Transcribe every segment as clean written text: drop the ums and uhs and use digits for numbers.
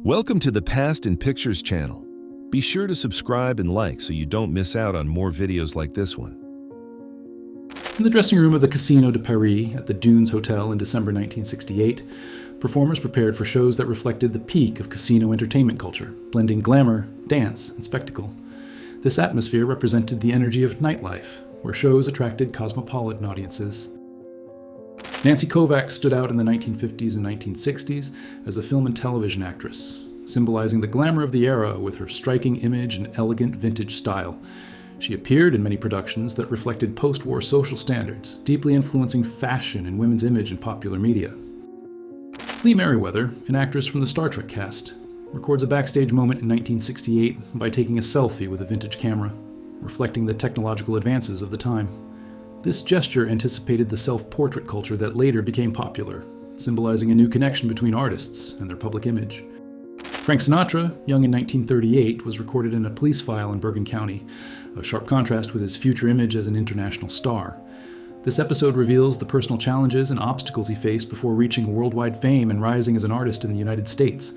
Welcome to the Past in Pictures channel. Be sure to subscribe and like so you don't miss out on more videos like this one. In the dressing room of the Casino de Paris at the Dunes Hotel in December 1968, performers prepared for shows that reflected the peak of casino entertainment culture, blending glamour, dance, and spectacle. This atmosphere represented the energy of nightlife, where shows attracted cosmopolitan audiences. Nancy Kovacs stood out in the 1950s and 1960s as a film and television actress, symbolizing the glamour of the era with her striking image and elegant vintage style. She appeared in many productions that reflected post-war social standards, deeply influencing fashion and women's image in popular media. Lee Merriweather, an actress from the Star Trek cast, records a backstage moment in 1968 by taking a selfie with a vintage camera, reflecting the technological advances of the time. This gesture anticipated the self-portrait culture that later became popular, symbolizing a new connection between artists and their public image. Frank Sinatra, young in 1938, was recorded in a police file in Bergen County, a sharp contrast with his future image as an international star. This episode reveals the personal challenges and obstacles he faced before reaching worldwide fame and rising as an artist in the United States.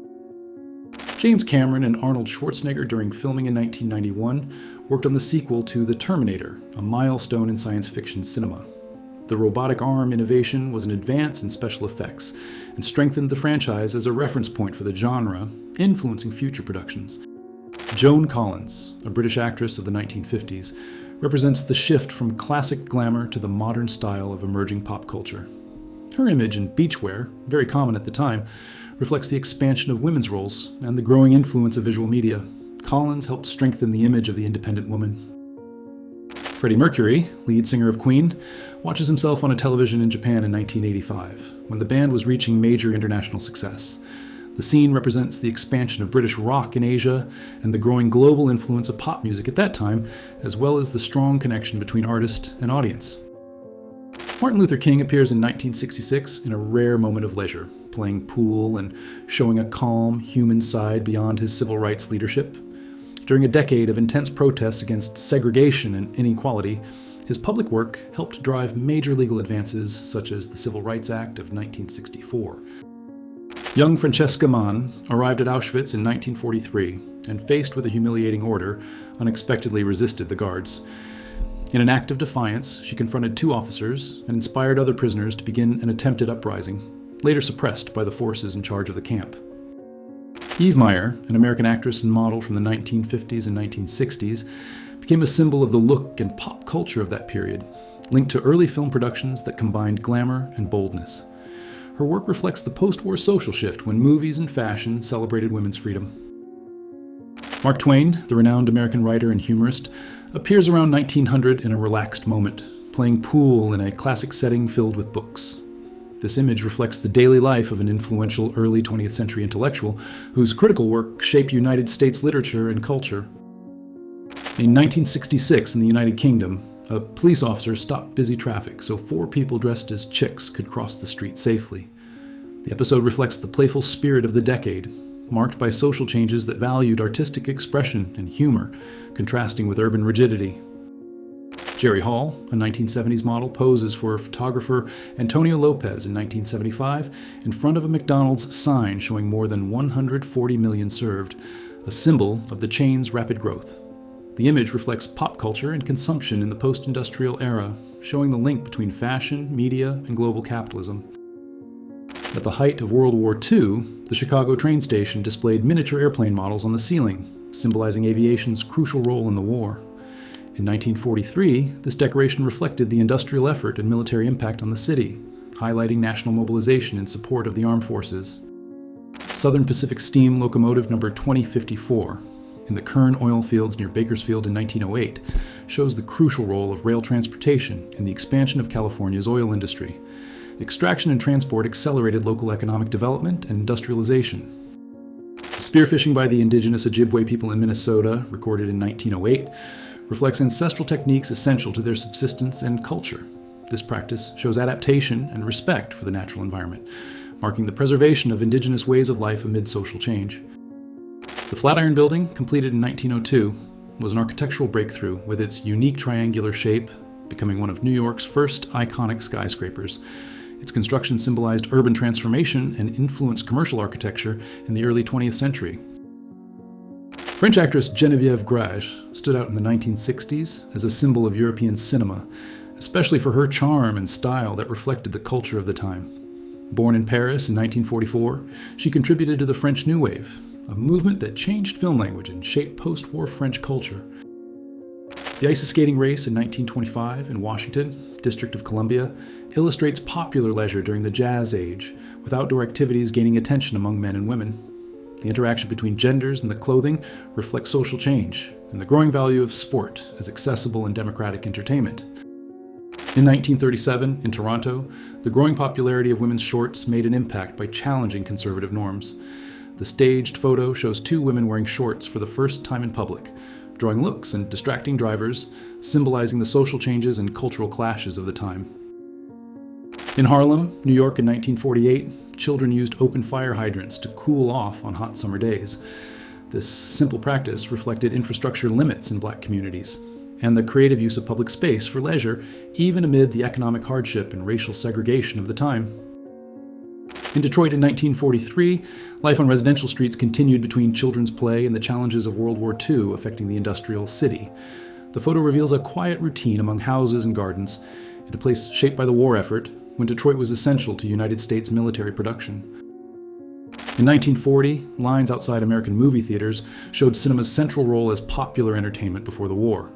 James Cameron and Arnold Schwarzenegger, during filming in 1991, worked on the sequel to The Terminator, a milestone in science fiction cinema. The robotic arm innovation was an advance in special effects and strengthened the franchise as a reference point for the genre, influencing future productions. Joan Collins, a British actress of the 1950s, represents the shift from classic glamour to the modern style of emerging pop culture. Her image in beachwear, very common at the time, reflects the expansion of women's roles and the growing influence of visual media. Collins helped strengthen the image of the independent woman. Freddie Mercury, lead singer of Queen, watches himself on a television in Japan in 1985, when the band was reaching major international success. The scene represents the expansion of British rock in Asia and the growing global influence of pop music at that time, as well as the strong connection between artist and audience. Martin Luther King appears in 1966 in a rare moment of leisure, playing pool and showing a calm, human side beyond his civil rights leadership. During a decade of intense protests against segregation and inequality, his public work helped drive major legal advances such as the Civil Rights Act of 1964. Young Francesca Mann arrived at Auschwitz in 1943 and, faced with a humiliating order, unexpectedly resisted the guards. In an act of defiance, she confronted two officers and inspired other prisoners to begin an attempted uprising, later suppressed by the forces in charge of the camp. Eve Meyer, an American actress and model from the 1950s and 1960s, became a symbol of the look and pop culture of that period, linked to early film productions that combined glamour and boldness. Her work reflects the post-war social shift when movies and fashion celebrated women's freedom. Mark Twain, the renowned American writer and humorist, appears around 1900 in a relaxed moment, playing pool in a classic setting filled with books. This image reflects the daily life of an influential early 20th century intellectual whose critical work shaped United States literature and culture. In 1966, in the United Kingdom, a police officer stopped busy traffic so 4 people dressed as chicks could cross the street safely. The episode reflects the playful spirit of the decade, marked by social changes that valued artistic expression and humor, contrasting with urban rigidity. Jerry Hall, a 1970s model, poses for photographer Antonio Lopez in 1975 in front of a McDonald's sign showing more than 140 million served, a symbol of the chain's rapid growth. The image reflects pop culture and consumption in the post-industrial era, showing the link between fashion, media, and global capitalism. At the height of World War II, the Chicago train station displayed miniature airplane models on the ceiling, symbolizing aviation's crucial role in the war. In 1943, this decoration reflected the industrial effort and military impact on the city, highlighting national mobilization in support of the armed forces. Southern Pacific Steam Locomotive number 2054, in the Kern oil fields near Bakersfield in 1908, shows the crucial role of rail transportation in the expansion of California's oil industry. Extraction and transport accelerated local economic development and industrialization. Spearfishing by the indigenous Ojibwe people in Minnesota, recorded in 1908, reflects ancestral techniques essential to their subsistence and culture. This practice shows adaptation and respect for the natural environment, marking the preservation of indigenous ways of life amid social change. The Flatiron Building, completed in 1902, was an architectural breakthrough with its unique triangular shape, becoming one of New York's first iconic skyscrapers. Its construction symbolized urban transformation and influenced commercial architecture in the early 20th century. French actress Geneviève Grage stood out in the 1960s as a symbol of European cinema, especially for her charm and style that reflected the culture of the time. Born in Paris in 1944, she contributed to the French New Wave, a movement that changed film language and shaped post-war French culture. The ice skating race in 1925 in Washington, District of Columbia, illustrates popular leisure during the Jazz Age, with outdoor activities gaining attention among men and women. The interaction between genders and the clothing reflects social change and the growing value of sport as accessible and democratic entertainment. In 1937, in Toronto, the growing popularity of women's shorts made an impact by challenging conservative norms. The staged photo shows two women wearing shorts for the first time in public, drawing looks and distracting drivers, symbolizing the social changes and cultural clashes of the time. In Harlem, New York in 1948, children used open fire hydrants to cool off on hot summer days. This simple practice reflected infrastructure limits in Black communities and the creative use of public space for leisure, even amid the economic hardship and racial segregation of the time. In Detroit in 1943, life on residential streets continued between children's play and the challenges of World War II affecting the industrial city. The photo reveals a quiet routine among houses and gardens, in a place shaped by the war effort, when Detroit was essential to United States military production. In 1940, lines outside American movie theaters showed cinema's central role as popular entertainment before the war.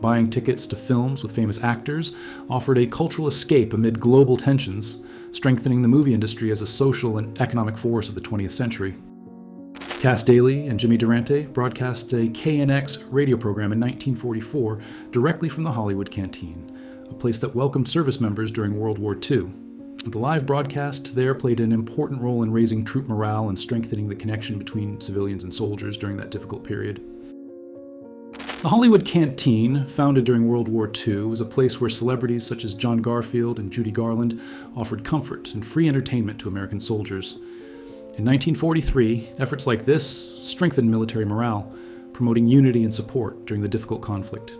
Buying tickets to films with famous actors offered a cultural escape amid global tensions, strengthening the movie industry as a social and economic force of the 20th century. Cass Daly and Jimmy Durante broadcast a KNX radio program in 1944 directly from the Hollywood Canteen, a place that welcomed service members during World War II. The live broadcast there played an important role in raising troop morale and strengthening the connection between civilians and soldiers during that difficult period. The Hollywood Canteen, founded during World War II, was a place where celebrities such as John Garfield and Judy Garland offered comfort and free entertainment to American soldiers. In 1943, efforts like this strengthened military morale, promoting unity and support during the difficult conflict.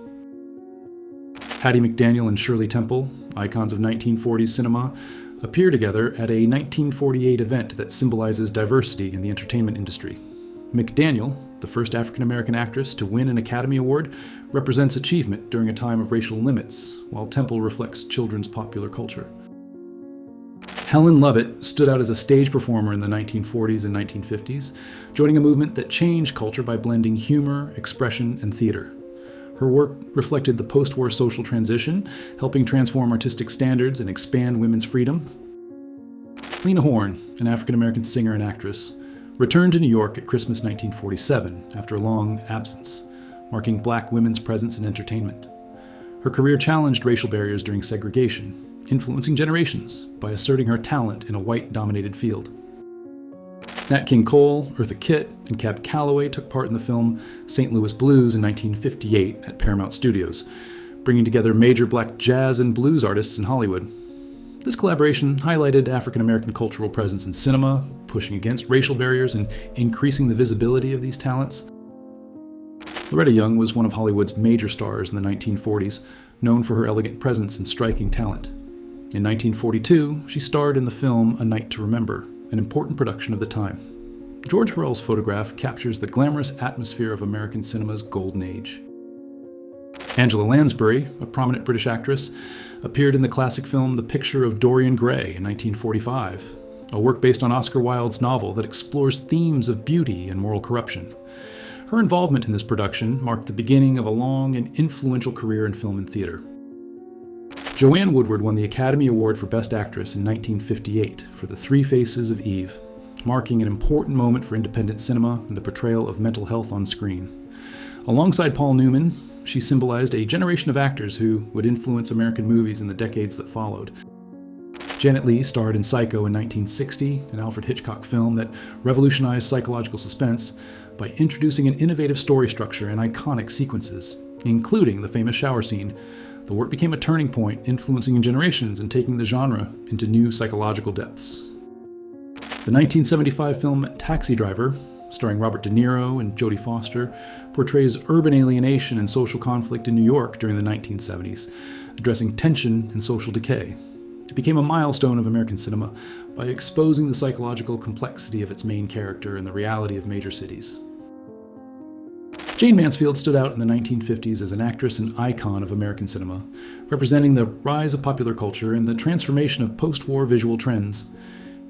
Hattie McDaniel and Shirley Temple, icons of 1940s cinema, appear together at a 1948 event that symbolizes diversity in the entertainment industry. McDaniel, the first African-American actress to win an Academy Award, represents achievement during a time of racial limits, while Temple reflects children's popular culture. Helen Lovett stood out as a stage performer in the 1940s and 1950s, joining a movement that changed culture by blending humor, expression, and theater. Her work reflected the post-war social transition, helping transform artistic standards and expand women's freedom. Lena Horne, an African-American singer and actress, returned to New York at Christmas 1947 after a long absence, marking Black women's presence in entertainment. Her career challenged racial barriers during segregation, influencing generations by asserting her talent in a white-dominated field. Nat King Cole, Eartha Kitt, and Cab Calloway took part in the film St. Louis Blues in 1958 at Paramount Studios, bringing together major Black jazz and blues artists in Hollywood. This collaboration highlighted African-American cultural presence in cinema, pushing against racial barriers and increasing the visibility of these talents. Loretta Young was one of Hollywood's major stars in the 1940s, known for her elegant presence and striking talent. In 1942, she starred in the film A Night to Remember, an important production of the time. George Hurrell's photograph captures the glamorous atmosphere of American cinema's golden age. Angela Lansbury, a prominent British actress, appeared in the classic film The Picture of Dorian Gray in 1945, a work based on Oscar Wilde's novel that explores themes of beauty and moral corruption. Her involvement in this production marked the beginning of a long and influential career in film and theater. Joanne Woodward won the Academy Award for Best Actress in 1958 for The Three Faces of Eve, marking an important moment for independent cinema and the portrayal of mental health on screen. Alongside Paul Newman, she symbolized a generation of actors who would influence American movies in the decades that followed. Janet Leigh starred in Psycho in 1960, an Alfred Hitchcock film that revolutionized psychological suspense by introducing an innovative story structure and iconic sequences, including the famous shower scene. The work became a turning point, influencing generations and taking the genre into new psychological depths. The 1975 film Taxi Driver, starring Robert De Niro and Jodie Foster, portrays urban alienation and social conflict in New York during the 1970s, addressing tension and social decay. It became a milestone of American cinema by exposing the psychological complexity of its main character and the reality of major cities. Jane Mansfield stood out in the 1950s as an actress and icon of American cinema, representing the rise of popular culture and the transformation of post-war visual trends.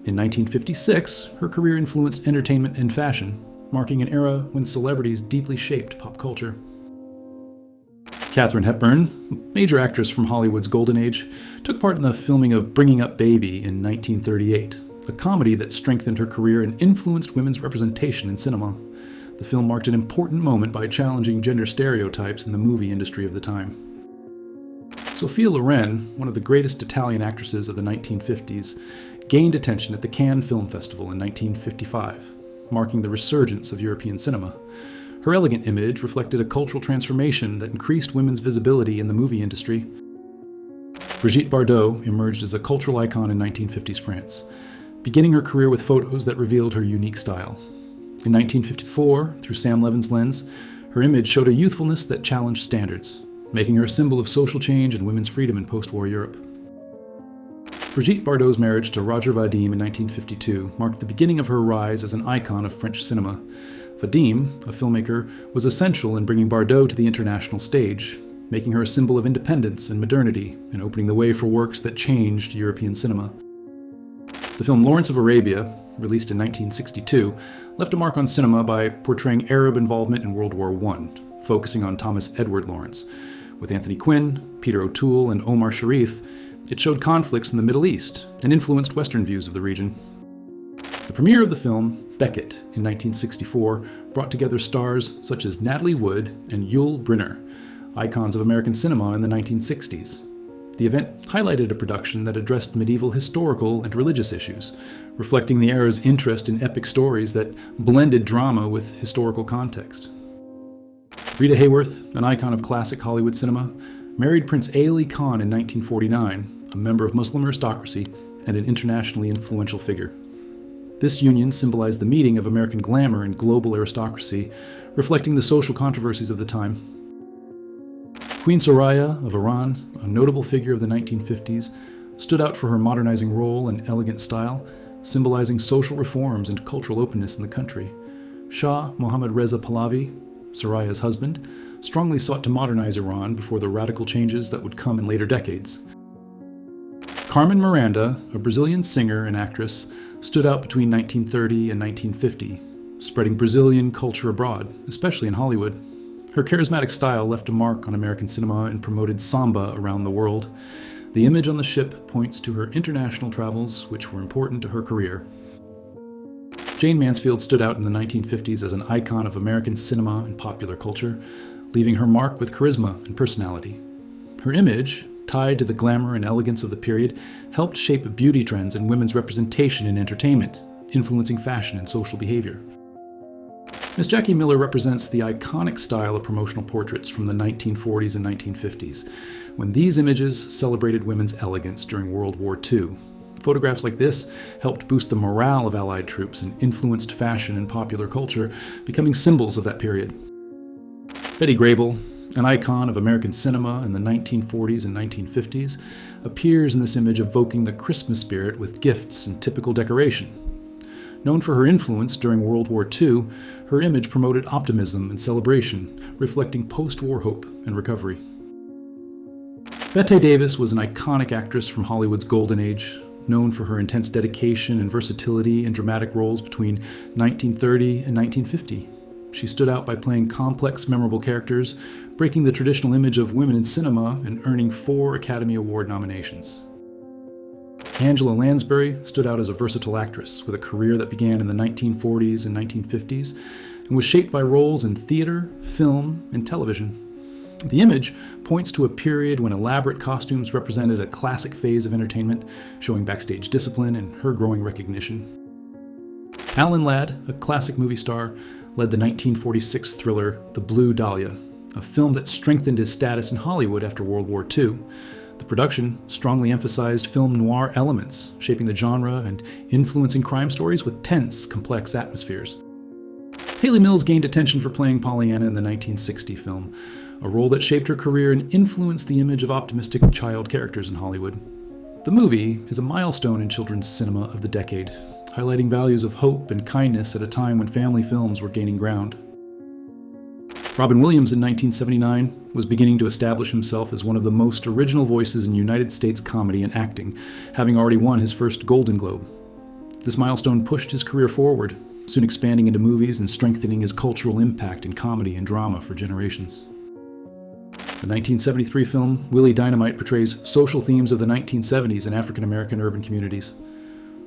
In 1956, her career influenced entertainment and fashion, marking an era when celebrities deeply shaped pop culture. Katharine Hepburn, a major actress from Hollywood's golden age, took part in the filming of Bringing Up Baby in 1938, a comedy that strengthened her career and influenced women's representation in cinema. The film marked an important moment by challenging gender stereotypes in the movie industry of the time. Sophia Loren, one of the greatest Italian actresses of the 1950s, gained attention at the Cannes Film Festival in 1955, marking the resurgence of European cinema. Her elegant image reflected a cultural transformation that increased women's visibility in the movie industry. Brigitte Bardot emerged as a cultural icon in 1950s France, beginning her career with photos that revealed her unique style. In 1954, through Sam Levin's lens, her image showed a youthfulness that challenged standards, making her a symbol of social change and women's freedom in post-war Europe. Brigitte Bardot's marriage to Roger Vadim in 1952 marked the beginning of her rise as an icon of French cinema. Vadim, a filmmaker, was essential in bringing Bardot to the international stage, making her a symbol of independence and modernity and opening the way for works that changed European cinema. The film Lawrence of Arabia, released in 1962, left a mark on cinema by portraying Arab involvement in World War I, focusing on Thomas Edward Lawrence. With Anthony Quinn, Peter O'Toole, and Omar Sharif, it showed conflicts in the Middle East and influenced Western views of the region. The premiere of the film, Beckett, in 1964, brought together stars such as Natalie Wood and Yul Brynner, icons of American cinema in the 1960s. The event highlighted a production that addressed medieval historical and religious issues, reflecting the era's interest in epic stories that blended drama with historical context. Rita Hayworth, an icon of classic Hollywood cinema, married Prince Ali Khan in 1949, a member of Muslim aristocracy and an internationally influential figure. This union symbolized the meeting of American glamour and global aristocracy, reflecting the social controversies of the time. Queen Soraya of Iran, a notable figure of the 1950s, stood out for her modernizing role and elegant style, symbolizing social reforms and cultural openness in the country. Shah Mohammad Reza Pahlavi, Soraya's husband, strongly sought to modernize Iran before the radical changes that would come in later decades. Carmen Miranda, a Brazilian singer and actress, stood out between 1930 and 1950, spreading Brazilian culture abroad, especially in Hollywood. Her charismatic style left a mark on American cinema and promoted samba around the world. The image on the ship points to her international travels, which were important to her career. Jane Mansfield stood out in the 1950s as an icon of American cinema and popular culture, leaving her mark with charisma and personality. Her image, tied to the glamour and elegance of the period, helped shape beauty trends and women's representation in entertainment, influencing fashion and social behavior. Miss Jackie Miller represents the iconic style of promotional portraits from the 1940s and 1950s, when these images celebrated women's elegance during World War II. Photographs like this helped boost the morale of Allied troops and influenced fashion and popular culture, becoming symbols of that period. Betty Grable, an icon of American cinema in the 1940s and 1950s, appears in this image evoking the Christmas spirit with gifts and typical decoration. Known for her influence during World War II, her image promoted optimism and celebration, reflecting post-war hope and recovery. Bette Davis was an iconic actress from Hollywood's golden age, known for her intense dedication and versatility in dramatic roles between 1930 and 1950. She stood out by playing complex, memorable characters, breaking the traditional image of women in cinema and earning 4 Academy Award nominations. Angela Lansbury stood out as a versatile actress with a career that began in the 1940s and 1950s and was shaped by roles in theater, film, and television. The image points to a period when elaborate costumes represented a classic phase of entertainment, showing backstage discipline and her growing recognition. Alan Ladd, a classic movie star, led the 1946 thriller The Blue Dahlia, a film that strengthened his status in Hollywood after World War II. The production strongly emphasized film noir elements, shaping the genre and influencing crime stories with tense, complex atmospheres. Hayley Mills gained attention for playing Pollyanna in the 1960 film, a role that shaped her career and influenced the image of optimistic child characters in Hollywood. The movie is a milestone in children's cinema of the decade, highlighting values of hope and kindness at a time when family films were gaining ground. Robin Williams in 1979 was beginning to establish himself as one of the most original voices in United States comedy and acting, having already won his first Golden Globe. This milestone pushed his career forward, soon expanding into movies and strengthening his cultural impact in comedy and drama for generations. The 1973 film Willie Dynamite portrays social themes of the 1970s in African American urban communities.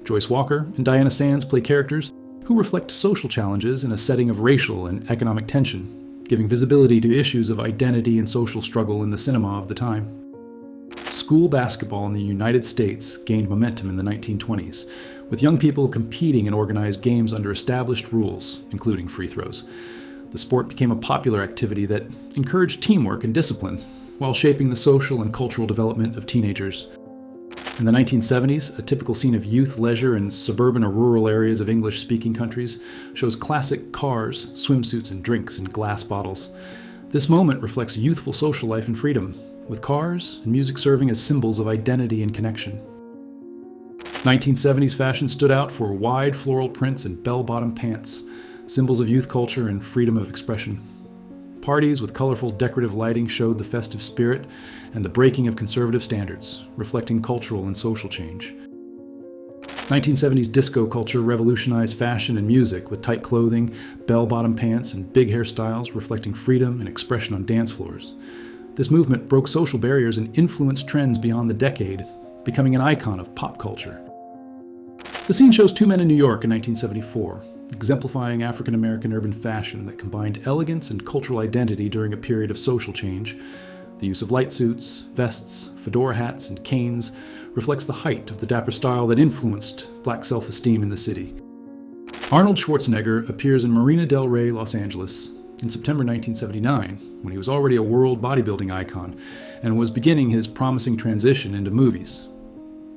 Joyce Walker and Diana Sands play characters who reflect social challenges in a setting of racial and economic tension, giving visibility to issues of identity and social struggle in the cinema of the time. School basketball in the United States gained momentum in the 1920s, with young people competing in organized games under established rules, including free throws. The sport became a popular activity that encouraged teamwork and discipline, while shaping the social and cultural development of teenagers. In the 1970s, a typical scene of youth leisure in suburban or rural areas of English-speaking countries shows classic cars, swimsuits, and drinks in glass bottles. This moment reflects youthful social life and freedom, with cars and music serving as symbols of identity and connection. 1970s fashion stood out for wide floral prints and bell-bottom pants, symbols of youth culture and freedom of expression. Parties with colorful decorative lighting showed the festive spirit and the breaking of conservative standards, reflecting cultural and social change. 1970s disco culture revolutionized fashion and music with tight clothing, bell-bottom pants, and big hairstyles reflecting freedom and expression on dance floors. This movement broke social barriers and influenced trends beyond the decade, becoming an icon of pop culture. The scene shows two men in New York in 1974, exemplifying African American urban fashion that combined elegance and cultural identity during a period of social change. The use of light suits, vests, fedora hats, and canes reflects the height of the dapper style that influenced black self-esteem in the city. Arnold Schwarzenegger appears in Marina del Rey, Los Angeles, in September 1979, when he was already a world bodybuilding icon and was beginning his promising transition into movies.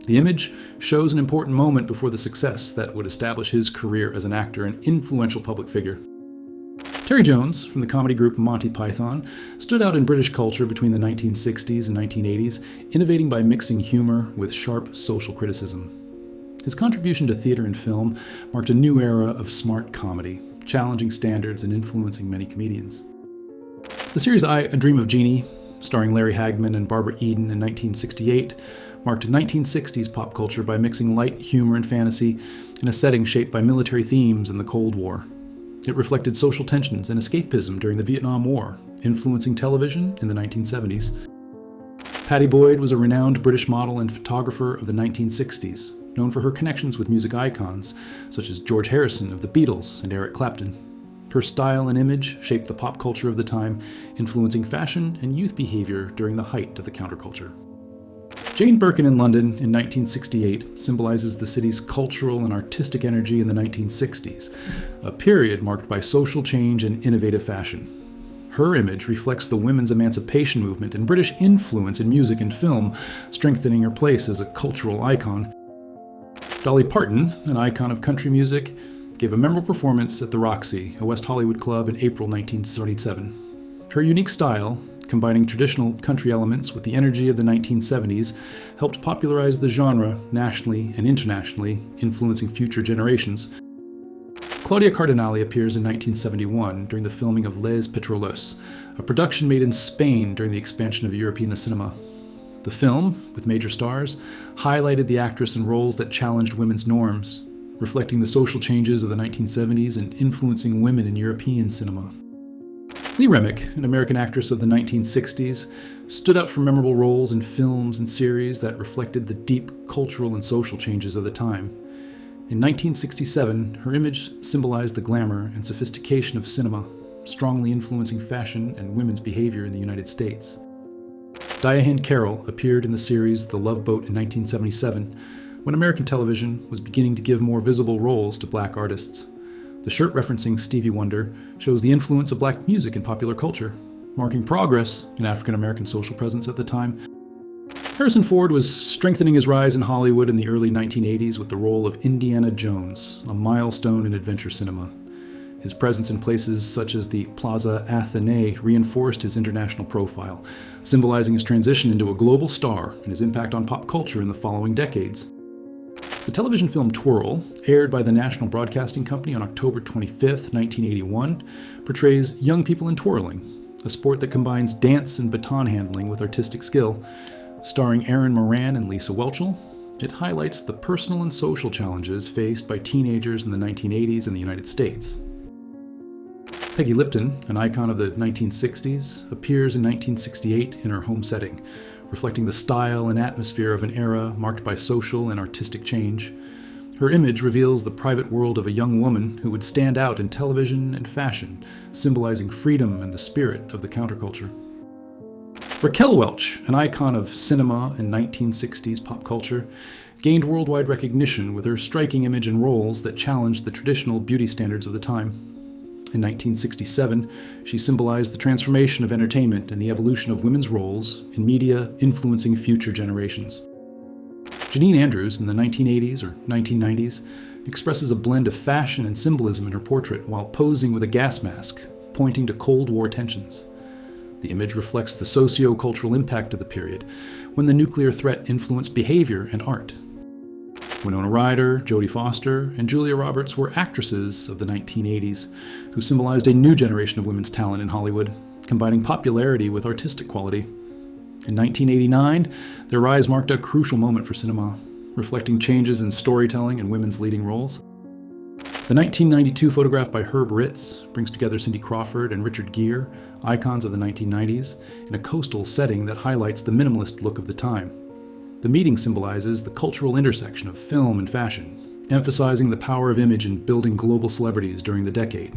The image shows an important moment before the success that would establish his career as an actor and influential public figure. Terry Jones, from the comedy group Monty Python, stood out in British culture between the 1960s and 1980s, innovating by mixing humor with sharp social criticism. His contribution to theater and film marked a new era of smart comedy, challenging standards and influencing many comedians. The series A Dream of Jeannie, starring Larry Hagman and Barbara Eden in 1968, marked 1960s pop culture by mixing light humor and fantasy in a setting shaped by military themes and the Cold War. It reflected social tensions and escapism during the Vietnam War, influencing television in the 1970s. Pattie Boyd was a renowned British model and photographer of the 1960s, known for her connections with music icons such as George Harrison of the Beatles and Eric Clapton. Her style and image shaped the pop culture of the time, influencing fashion and youth behavior during the height of the counterculture. Jane Birkin in London in 1968 symbolizes the city's cultural and artistic energy in the 1960s, a period marked by social change and innovative fashion. Her image reflects the women's emancipation movement and British influence in music and film, strengthening her place as a cultural icon. Dolly Parton, an icon of country music, gave a memorable performance at the Roxy, a West Hollywood club, in April 1977. Her unique style, combining traditional country elements with the energy of the 1970s, helped popularize the genre nationally and internationally, influencing future generations. Claudia Cardinale appears in 1971 during the filming of Les Pétrolos, a production made in Spain during the expansion of European cinema. The film, with major stars, highlighted the actress in roles that challenged women's norms, reflecting the social changes of the 1970s and influencing women in European cinema. Lee Remick, an American actress of the 1960s, stood out for memorable roles in films and series that reflected the deep cultural and social changes of the time. In 1967, her image symbolized the glamour and sophistication of cinema, strongly influencing fashion and women's behavior in the United States. Diane Carroll appeared in the series The Love Boat in 1977, when American television was beginning to give more visible roles to black artists. The shirt referencing Stevie Wonder shows the influence of black music in popular culture, marking progress in African American social presence at the time. Harrison Ford was strengthening his rise in Hollywood in the early 1980s with the role of Indiana Jones, a milestone in adventure cinema. His presence in places such as the Plaza Athénée reinforced his international profile, symbolizing his transition into a global star and his impact on pop culture in the following decades. The television film Twirl, aired by the National Broadcasting Company on October 25, 1981, portrays young people in twirling, a sport that combines dance and baton handling with artistic skill. Starring Erin Moran and Lisa Whelchel, it highlights the personal and social challenges faced by teenagers in the 1980s in the United States. Peggy Lipton, an icon of the 1960s, appears in 1968 in her home setting, reflecting the style and atmosphere of an era marked by social and artistic change. Her image reveals the private world of a young woman who would stand out in television and fashion, symbolizing freedom and the spirit of the counterculture. Raquel Welch, an icon of cinema and 1960s pop culture, gained worldwide recognition with her striking image and roles that challenged the traditional beauty standards of the time. In 1967, she symbolized the transformation of entertainment and the evolution of women's roles in media influencing future generations. Janine Andrews, in the 1980s or 1990s, expresses a blend of fashion and symbolism in her portrait while posing with a gas mask, pointing to Cold War tensions. The image reflects the socio-cultural impact of the period, when the nuclear threat influenced behavior and art. Winona Ryder, Jodie Foster, and Julia Roberts were actresses of the 1980s who symbolized a new generation of women's talent in Hollywood, combining popularity with artistic quality. In 1989, their rise marked a crucial moment for cinema, reflecting changes in storytelling and women's leading roles. The 1992 photograph by Herb Ritz brings together Cindy Crawford and Richard Gere, icons of the 1990s, in a coastal setting that highlights the minimalist look of the time. The meeting symbolizes the cultural intersection of film and fashion, emphasizing the power of image in building global celebrities during the decade.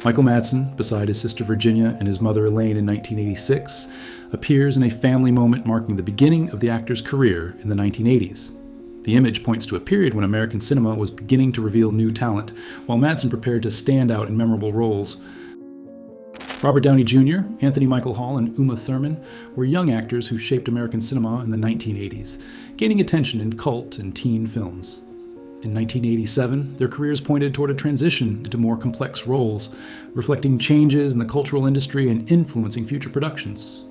Michael Madsen, beside his sister Virginia and his mother Elaine in 1986, appears in a family moment marking the beginning of the actor's career in the 1980s. The image points to a period when American cinema was beginning to reveal new talent, while Madsen prepared to stand out in memorable roles. Robert Downey Jr., Anthony Michael Hall, and Uma Thurman were young actors who shaped American cinema in the 1980s, gaining attention in cult and teen films. In 1987, their careers pointed toward a transition into more complex roles, reflecting changes in the cultural industry and influencing future productions.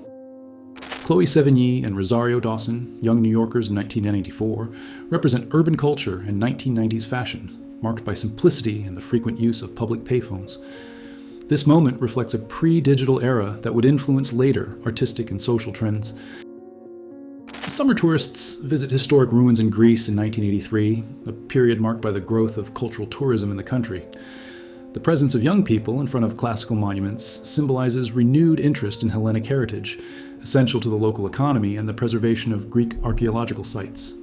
Chloe Sevigny and Rosario Dawson, young New Yorkers in 1994, represent urban culture and 1990s fashion, marked by simplicity and the frequent use of public payphones. This moment reflects a pre-digital era that would influence later artistic and social trends. Summer tourists visit historic ruins in Greece in 1983, a period marked by the growth of cultural tourism in the country. The presence of young people in front of classical monuments symbolizes renewed interest in Hellenic heritage, essential to the local economy and the preservation of Greek archaeological sites.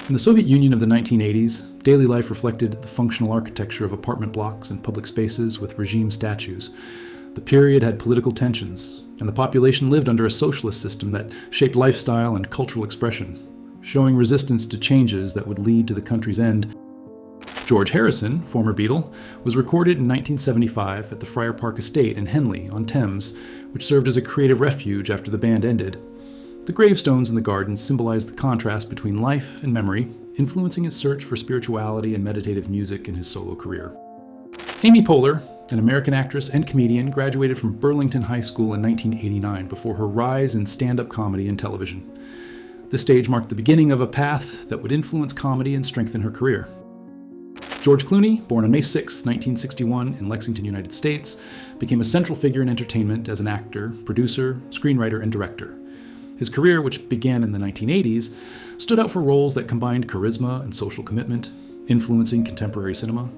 In the Soviet Union of the 1980s, daily life reflected the functional architecture of apartment blocks and public spaces with regime statues. The period had political tensions, and the population lived under a socialist system that shaped lifestyle and cultural expression, showing resistance to changes that would lead to the country's end. George Harrison, former Beatle, was recorded in 1975 at the Friar Park Estate in Henley on Thames, which served as a creative refuge after the band ended. The gravestones in the garden symbolize the contrast between life and memory, influencing his search for spirituality and meditative music in his solo career. Amy Poehler, an American actress and comedian, graduated from Burlington High School in 1989 before her rise in stand-up comedy and television. This stage marked the beginning of a path that would influence comedy and strengthen her career. George Clooney, born on May 6, 1961 in Lexington, United States, became a central figure in entertainment as an actor, producer, screenwriter, and director. His career, which began in the 1980s, stood out for roles that combined charisma and social commitment, influencing contemporary cinema.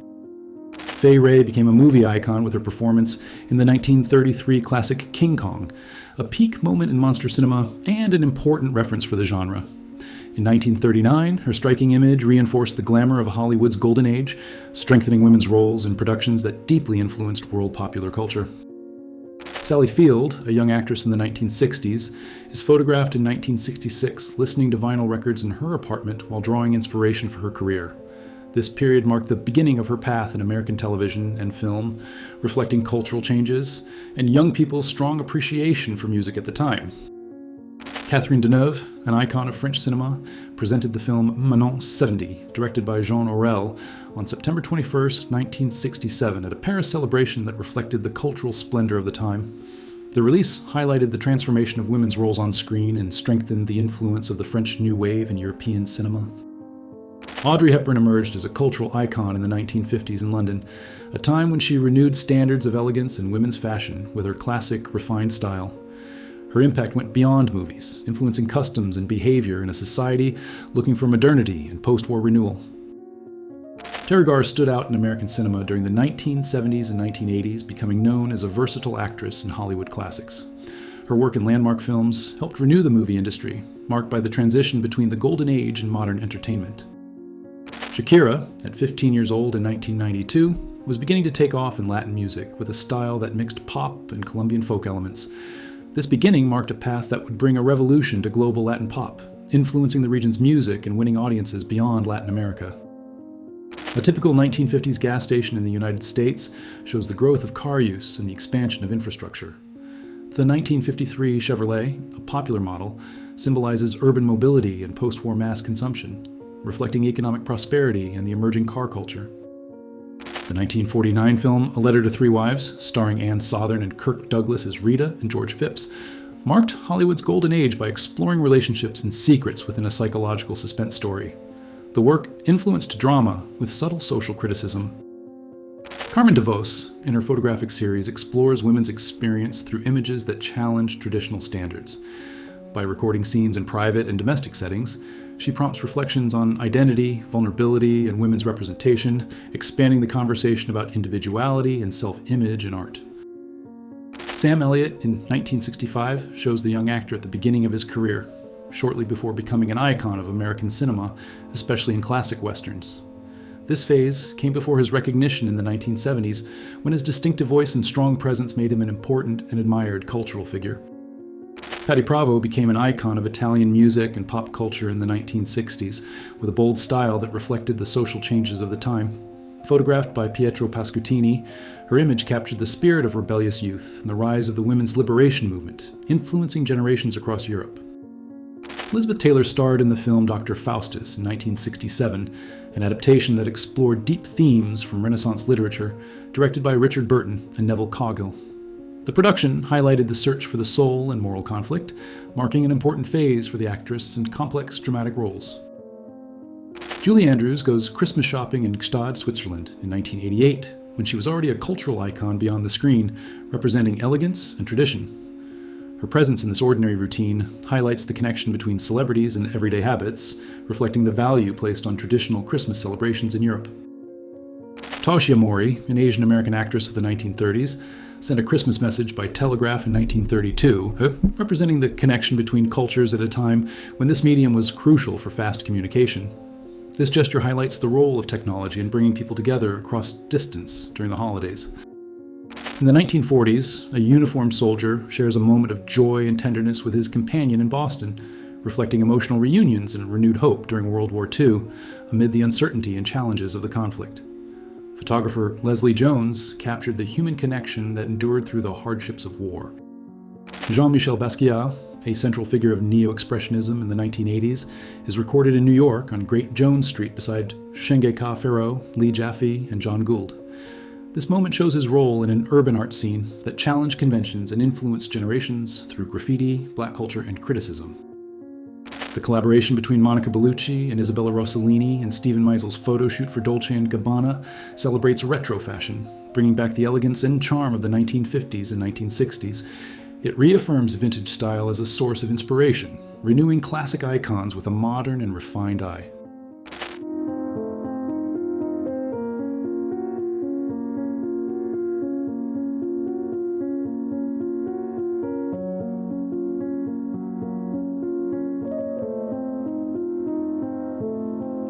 Fay Wray became a movie icon with her performance in the 1933 classic King Kong, a peak moment in monster cinema and an important reference for the genre. In 1939, her striking image reinforced the glamour of Hollywood's golden age, strengthening women's roles in productions that deeply influenced world popular culture. Sally Field, a young actress in the 1960s, is photographed in 1966 listening to vinyl records in her apartment while drawing inspiration for her career. This period marked the beginning of her path in American television and film, reflecting cultural changes and young people's strong appreciation for music at the time. Catherine Deneuve, an icon of French cinema, presented the film Manon 70, directed by Jean Aurel, on September 21, 1967, at a Paris celebration that reflected the cultural splendor of the time. The release highlighted the transformation of women's roles on screen and strengthened the influence of the French New Wave in European cinema. Audrey Hepburn emerged as a cultural icon in the 1950s in London, a time when she renewed standards of elegance in women's fashion with her classic, refined style. Her impact went beyond movies, influencing customs and behavior in a society looking for modernity and post-war renewal. Terry Garr stood out in American cinema during the 1970s and 1980s, becoming known as a versatile actress in Hollywood classics. Her work in landmark films helped renew the movie industry, marked by the transition between the golden age and modern entertainment. Shakira, at 15 years old in 1992, was beginning to take off in Latin music with a style that mixed pop and Colombian folk elements. This beginning marked a path that would bring a revolution to global Latin pop, influencing the region's music and winning audiences beyond Latin America. A typical 1950s gas station in the United States shows the growth of car use and the expansion of infrastructure. The 1953 Chevrolet, a popular model, symbolizes urban mobility and post-war mass consumption, reflecting economic prosperity and the emerging car culture. The 1949 film A Letter to Three Wives, starring Ann Sothern and Kirk Douglas as Rita and George Phipps, marked Hollywood's golden age by exploring relationships and secrets within a psychological suspense story. The work influenced drama with subtle social criticism. Carmen DeVos, in her photographic series, explores women's experience through images that challenge traditional standards. By recording scenes in private and domestic settings, she prompts reflections on identity, vulnerability, and women's representation, expanding the conversation about individuality and self-image in art. Sam Elliott, in 1965, shows the young actor at the beginning of his career, shortly before becoming an icon of American cinema, especially in classic westerns. This phase came before his recognition in the 1970s, when his distinctive voice and strong presence made him an important and admired cultural figure. Patti Bravo became an icon of Italian music and pop culture in the 1960s, with a bold style that reflected the social changes of the time. Photographed by Pietro Pasquantini, her image captured the spirit of rebellious youth and the rise of the women's liberation movement, influencing generations across Europe. Elizabeth Taylor starred in the film Dr. Faustus in 1967, an adaptation that explored deep themes from Renaissance literature, directed by Richard Burton and Neville Coghill. The production highlighted the search for the soul and moral conflict, marking an important phase for the actress in complex dramatic roles. Julie Andrews goes Christmas shopping in Gstaad, Switzerland in 1988, when she was already a cultural icon beyond the screen, representing elegance and tradition. Her presence in this ordinary routine highlights the connection between celebrities and everyday habits, reflecting the value placed on traditional Christmas celebrations in Europe. Toshia Mori, an Asian American actress of the 1930s, sent a Christmas message by telegraph in 1932, representing the connection between cultures at a time when this medium was crucial for fast communication. This gesture highlights the role of technology in bringing people together across distance during the holidays. In the 1940s, a uniformed soldier shares a moment of joy and tenderness with his companion in Boston, reflecting emotional reunions and renewed hope during World War II, amid the uncertainty and challenges of the conflict. Photographer Leslie Jones captured the human connection that endured through the hardships of war. Jean-Michel Basquiat, a central figure of neo-expressionism in the 1980s, is recorded in New York on Great Jones Street beside Shengeka Ferro, Lee Jaffe, and John Gould. This moment shows his role in an urban art scene that challenged conventions and influenced generations through graffiti, black culture, and criticism. The collaboration between Monica Bellucci and Isabella Rossellini and Stephen Meisel's photo shoot for Dolce & Gabbana celebrates retro fashion, bringing back the elegance and charm of the 1950s and 1960s. It reaffirms vintage style as a source of inspiration, renewing classic icons with a modern and refined eye.